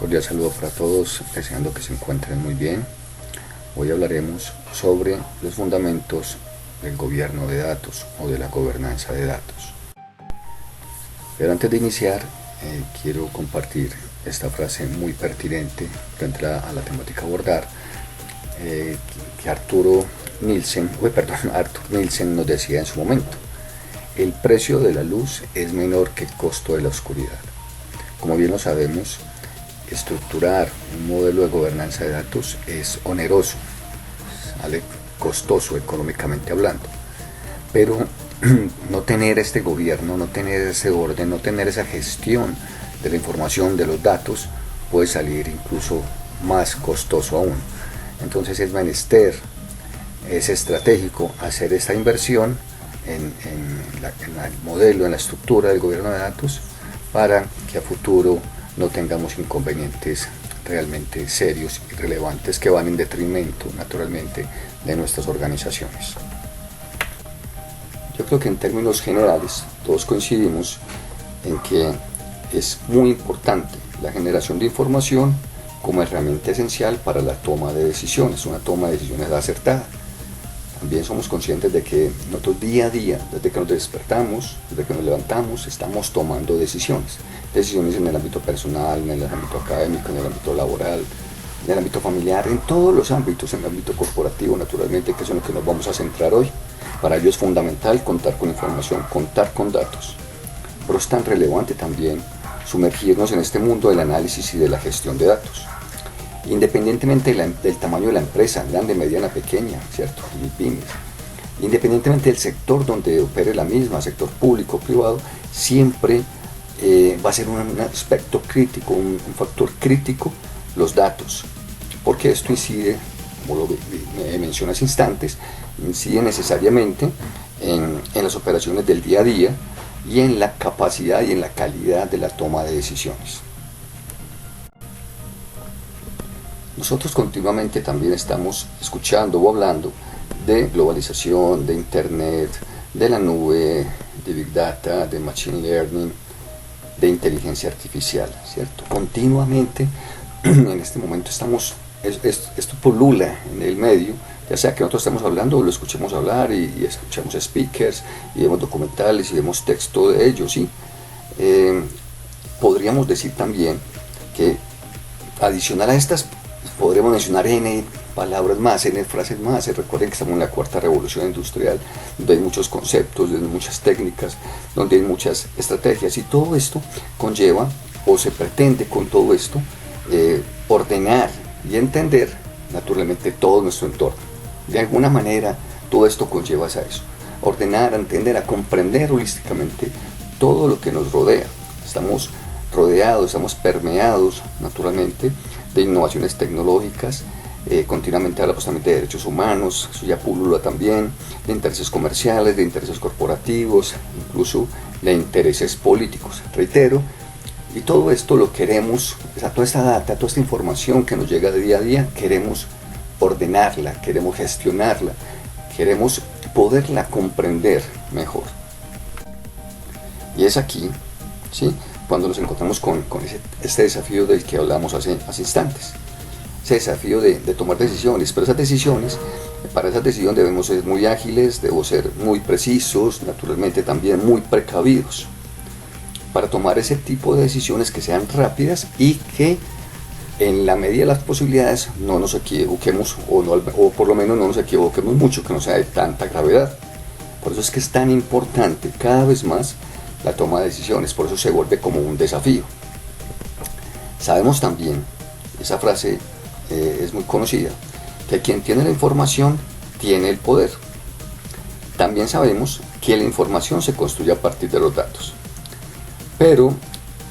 Cordial saludo para todos, deseando que se encuentren muy bien. Hoy hablaremos sobre los fundamentos del gobierno de datos o de la gobernanza de datos. Pero antes de iniciar, quiero compartir esta frase muy pertinente frente a la temática a abordar, que Arthur Nielsen nos decía en su momento: el precio de la luz es menor que el costo de la oscuridad. Como bien lo sabemos, estructurar un modelo de gobernanza de datos es oneroso, sale costoso económicamente hablando, pero no tener este gobierno, no tener ese orden, no tener esa gestión de la información, de los datos, puede salir incluso más costoso aún. Entonces es menester, es estratégico hacer esta inversión en el modelo, en la estructura del gobierno de datos, para que a futuro no tengamos inconvenientes realmente serios y relevantes que van en detrimento, naturalmente, de nuestras organizaciones. Yo creo que en términos generales todos coincidimos en que es muy importante la generación de información como herramienta esencial para la toma de decisiones, una toma de decisiones acertada. También somos conscientes de que nosotros día a día, desde que nos despertamos, desde que nos levantamos, estamos tomando decisiones en el ámbito personal, en el ámbito académico, en el ámbito laboral, en el ámbito familiar, en todos los ámbitos, en el ámbito corporativo, naturalmente, que es en lo que nos vamos a centrar hoy. Para ello es fundamental contar con información, contar con datos. Pero es tan relevante también sumergirnos en este mundo del análisis y de la gestión de datos. Independientemente del tamaño de la empresa, grande, mediana, pequeña, ¿cierto? Y pymes, independientemente del sector donde opere la misma, sector público, privado, siempre va a ser un aspecto crítico, un factor crítico, los datos, porque esto incide, como lo mencioné hace instantes, incide necesariamente en las operaciones del día a día y en la capacidad y en la calidad de la toma de decisiones. Nosotros continuamente también estamos escuchando o hablando de globalización, de internet, de la nube, de big data, de machine learning, de inteligencia artificial, ¿cierto? Continuamente en este momento esto polula en el medio, ya sea que nosotros estemos hablando o lo escuchemos hablar y escuchamos speakers y vemos documentales y vemos texto de ellos, ¿sí? Podríamos decir también que adicional a estas podríamos mencionar N palabras más, N frases más. Recuerden que estamos en la cuarta revolución industrial, donde hay muchos conceptos, donde hay muchas técnicas, donde hay muchas estrategias, y todo esto conlleva, o se pretende con todo esto, ordenar y entender naturalmente todo nuestro entorno. De alguna manera todo esto conlleva a eso: ordenar, a entender, a comprender holísticamente todo lo que nos rodea. Estamos rodeados, estamos permeados naturalmente de innovaciones tecnológicas, continuamente hablamos también de derechos humanos, eso ya pulula también, de intereses comerciales, de intereses corporativos, incluso de intereses políticos, reitero, y todo esto lo queremos, toda esta data, toda esta información que nos llega de día a día, queremos ordenarla, queremos gestionarla, queremos poderla comprender mejor. Y es aquí, ¿sí?, cuando nos encontramos con este desafío del que hablamos hace instantes, ese desafío de tomar decisiones. Pero para esas decisiones debemos ser muy ágiles, debemos ser muy precisos, naturalmente también muy precavidos, para tomar ese tipo de decisiones que sean rápidas y que en la medida de las posibilidades no nos equivoquemos, o por lo menos no nos equivoquemos mucho, que no sea de tanta gravedad. Por eso es que es tan importante cada vez más la toma de decisiones, por eso se vuelve como un desafío. Sabemos también, esa frase es muy conocida, que quien tiene la información tiene el poder. También sabemos que la información se construye a partir de los datos. Pero,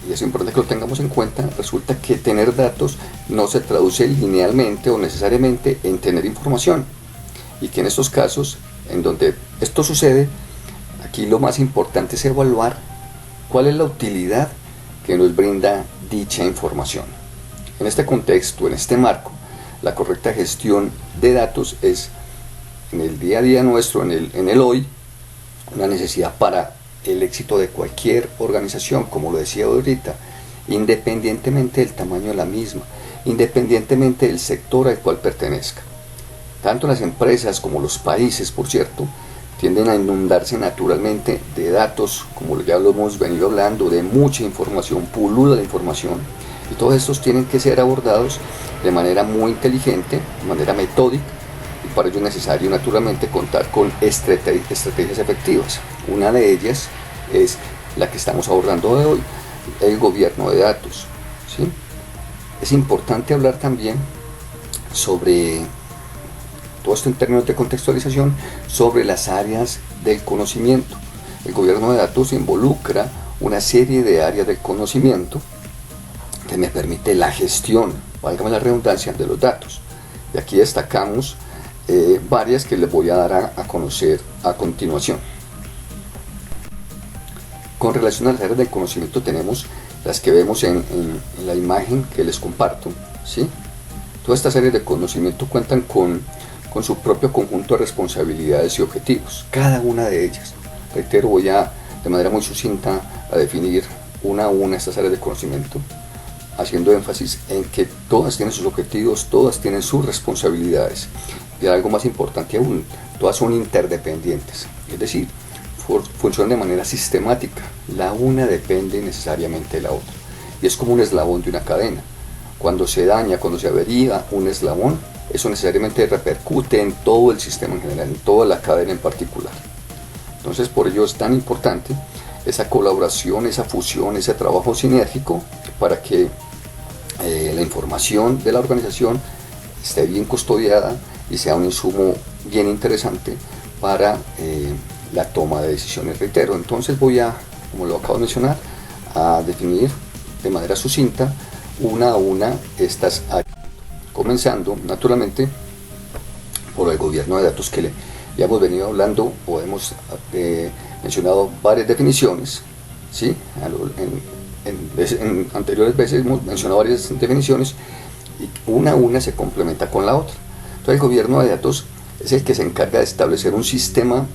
y es importante que lo tengamos en cuenta, resulta que tener datos no se traduce linealmente o necesariamente en tener información. Y que en estos casos, en donde esto sucede, aquí lo más importante es evaluar cuál es la utilidad que nos brinda dicha información. En este contexto, en este marco, la correcta gestión de datos es, en el día a día nuestro, en el hoy, una necesidad para el éxito de cualquier organización. Como lo decía ahorita, independientemente del tamaño de la misma, independientemente del sector al cual pertenezca. Tanto las empresas como los países, por cierto, tienden a inundarse naturalmente de datos, como ya lo hemos venido hablando, de mucha información, puluda de información, y todos estos tienen que ser abordados de manera muy inteligente, de manera metódica, y para ello es necesario naturalmente contar con estrategias efectivas. Una de ellas es la que estamos abordando hoy, el gobierno de datos, ¿sí? Es importante hablar también sobre todo esto en términos de contextualización, sobre las áreas del conocimiento. El gobierno de datos involucra una serie de áreas del conocimiento que me permite la gestión, válgame la redundancia, de los datos. Y aquí destacamos varias que les voy a dar a conocer a continuación. Con relación a las áreas del conocimiento tenemos las que vemos en la imagen que les comparto, ¿sí? Todas estas áreas de conocimiento cuentan con su propio conjunto de responsabilidades y objetivos, cada una de ellas. Reitero, voy a, de manera muy sucinta, a definir una a una estas áreas de conocimiento, haciendo énfasis en que todas tienen sus objetivos, todas tienen sus responsabilidades, y algo más importante aún, todas son interdependientes, es decir, funcionan de manera sistemática, la una depende necesariamente de la otra, y es como un eslabón de una cadena. Cuando se daña, cuando se avería un eslabón, eso necesariamente repercute en todo el sistema en general, en toda la cadena en particular. Entonces, por ello es tan importante esa colaboración, esa fusión, ese trabajo sinérgico para que la información de la organización esté bien custodiada y sea un insumo bien interesante para la toma de decisiones. Reitero, entonces voy a, como lo acabo de mencionar, a definir de manera sucinta una a una estas áreas. Comenzando, naturalmente, por el gobierno de datos que ya hemos venido hablando o hemos mencionado varias definiciones, ¿sí? En anteriores veces hemos mencionado varias definiciones y una a una se complementa con la otra. Entonces, el gobierno de datos es el que se encarga de establecer un sistema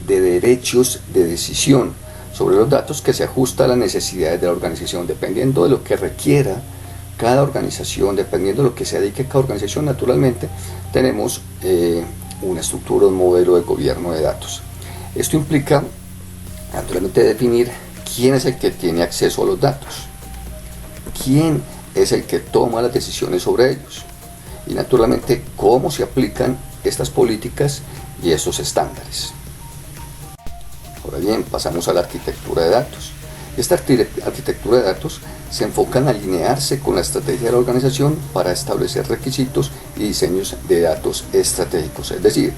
de derechos de decisión sobre los datos que se ajusta a las necesidades de la organización, dependiendo de lo que requiera cada organización, dependiendo de lo que se dedique cada organización. Naturalmente tenemos una estructura, un modelo de gobierno de datos. Esto implica naturalmente definir quién es el que tiene acceso a los datos, quién es el que toma las decisiones sobre ellos y naturalmente cómo se aplican estas políticas y esos estándares. Ahora bien, pasamos a la arquitectura de datos. Esta arquitectura de datos se enfoca en alinearse con la estrategia de la organización para establecer requisitos y diseños de datos estratégicos. Es decir,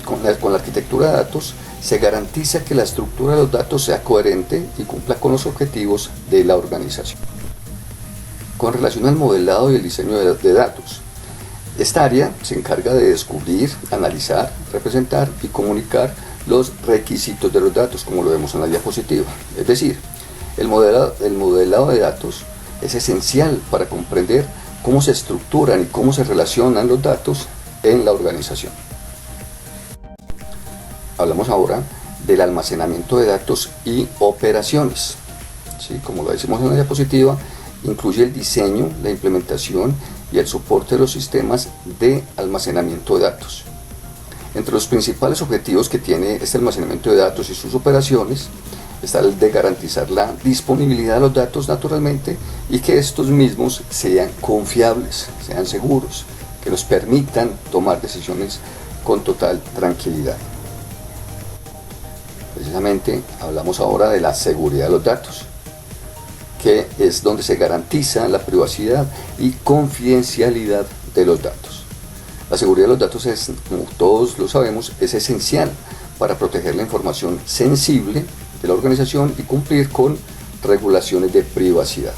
con la arquitectura de datos se garantiza que la estructura de los datos sea coherente y cumpla con los objetivos de la organización. Con relación al modelado y el diseño de datos, esta área se encarga de descubrir, analizar, representar y comunicar los requisitos de los datos, como lo vemos en la diapositiva. Es decir, el modelado de datos es esencial para comprender cómo se estructuran y cómo se relacionan los datos en la organización. Hablamos ahora del almacenamiento de datos y operaciones. ¿Sí? Como lo decimos en la diapositiva, incluye el diseño, la implementación y el soporte de los sistemas de almacenamiento de datos. Entre los principales objetivos que tiene este almacenamiento de datos y sus operaciones está el de garantizar la disponibilidad de los datos naturalmente y que estos mismos sean confiables, sean seguros, que nos permitan tomar decisiones con total tranquilidad. Precisamente hablamos ahora de la seguridad de los datos, que es donde se garantiza la privacidad y confidencialidad de los datos. La seguridad de los datos es, como todos lo sabemos, es esencial para proteger la información sensible de la organización y cumplir con regulaciones de privacidad.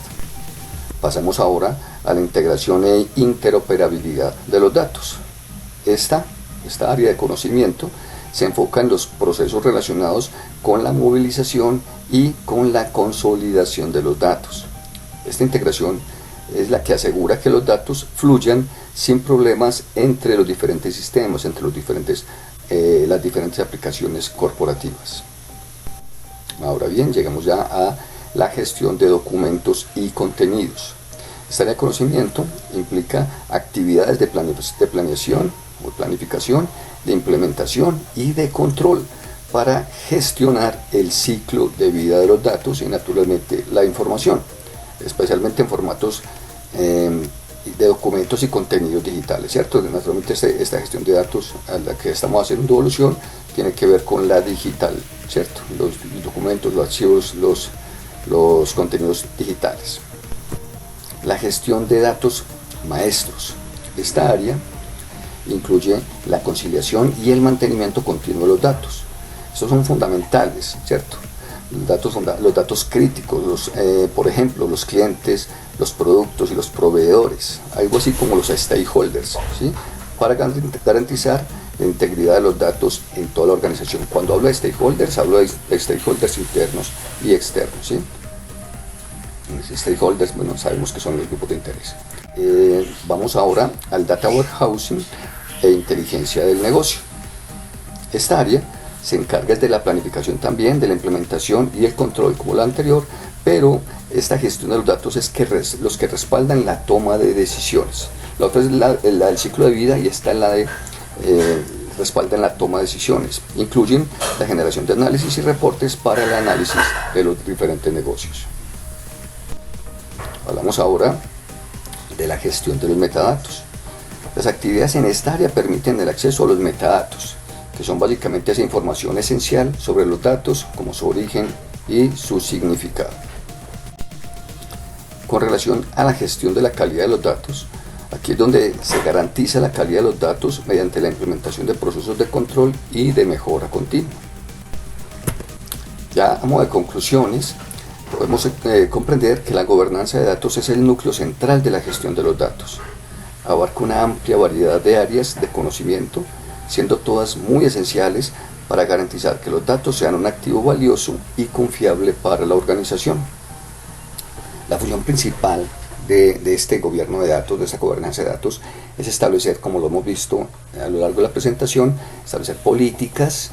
Pasamos ahora a la integración e interoperabilidad de los datos. Esta área de conocimiento se enfoca en los procesos relacionados con la movilización y con la consolidación de los datos. Esta integración es la que asegura que los datos fluyan sin problemas entre los diferentes sistemas, entre las diferentes aplicaciones corporativas. Ahora bien, llegamos ya a la gestión de documentos y contenidos. Esta área de conocimiento implica actividades de planeación o planificación, de implementación y de control para gestionar el ciclo de vida de los datos y naturalmente la información, especialmente en formatos de documentos y contenidos digitales, ¿cierto? Naturalmente esta gestión de datos a la que estamos haciendo evolución tiene que ver con la digital, ¿cierto? Los documentos, los archivos, los contenidos digitales. La gestión de datos maestros. Esta área incluye la conciliación y el mantenimiento continuo de los datos. Estos son fundamentales, ¿cierto? Los datos críticos, por ejemplo, los clientes, los productos y los proveedores, algo así como los stakeholders, ¿sí? Para garantizar la integridad de los datos en toda la organización. Cuando hablo de stakeholders internos y externos, ¿sí? Stakeholders, bueno, sabemos que son los grupos de interés. Vamos ahora al Data Warehousing e inteligencia del negocio. Esta área se encarga de la planificación también, de la implementación y el control como la anterior, pero esta gestión de los datos es los que respaldan la toma de decisiones. La otra es la del ciclo de vida y esta es la de respaldan la toma de decisiones. Incluyen la generación de análisis y reportes para el análisis de los diferentes negocios. Hablamos ahora de la gestión de los metadatos. Las actividades en esta área permiten el acceso a los metadatos, que son básicamente esa información esencial sobre los datos, como su origen y su significado. Con relación a la gestión de la calidad de los datos, aquí es donde se garantiza la calidad de los datos mediante la implementación de procesos de control y de mejora continua. Ya a modo de conclusiones, podemos comprender que la gobernanza de datos es el núcleo central de la gestión de los datos. Abarca una amplia variedad de áreas de conocimiento, siendo todas muy esenciales para garantizar que los datos sean un activo valioso y confiable para la organización. La función principal de este gobierno de datos, de esta gobernanza de datos, es establecer, como lo hemos visto a lo largo de la presentación, establecer políticas,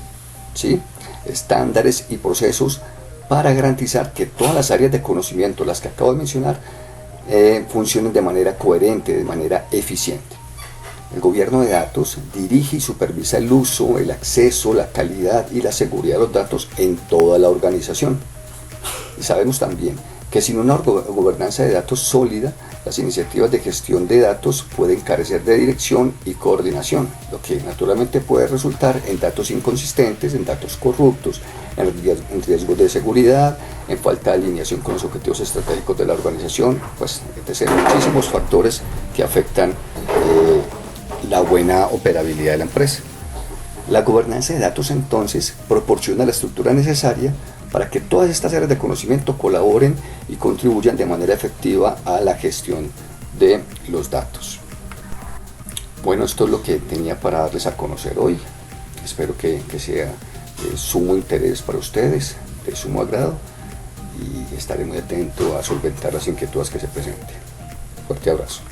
¿sí?, estándares y procesos para garantizar que todas las áreas de conocimiento, las que acabo de mencionar, funcionen de manera coherente, de manera eficiente. El gobierno de datos dirige y supervisa el uso, el acceso, la calidad y la seguridad de los datos en toda la organización. Y sabemos también que sin una gobernanza de datos sólida, las iniciativas de gestión de datos pueden carecer de dirección y coordinación, lo que naturalmente puede resultar en datos inconsistentes, en datos corruptos, en riesgos de seguridad, en falta de alineación con los objetivos estratégicos de la organización, pues etc. Muchísimos factores que afectan la buena operabilidad de la empresa. La gobernanza de datos entonces proporciona la estructura necesaria para que todas estas áreas de conocimiento colaboren y contribuyan de manera efectiva a la gestión de los datos. Bueno, esto es lo que tenía para darles a conocer hoy. Espero que sea de sumo interés para ustedes, de sumo agrado, y estaré muy atento a solventar las inquietudes que se presenten. Fuerte abrazo.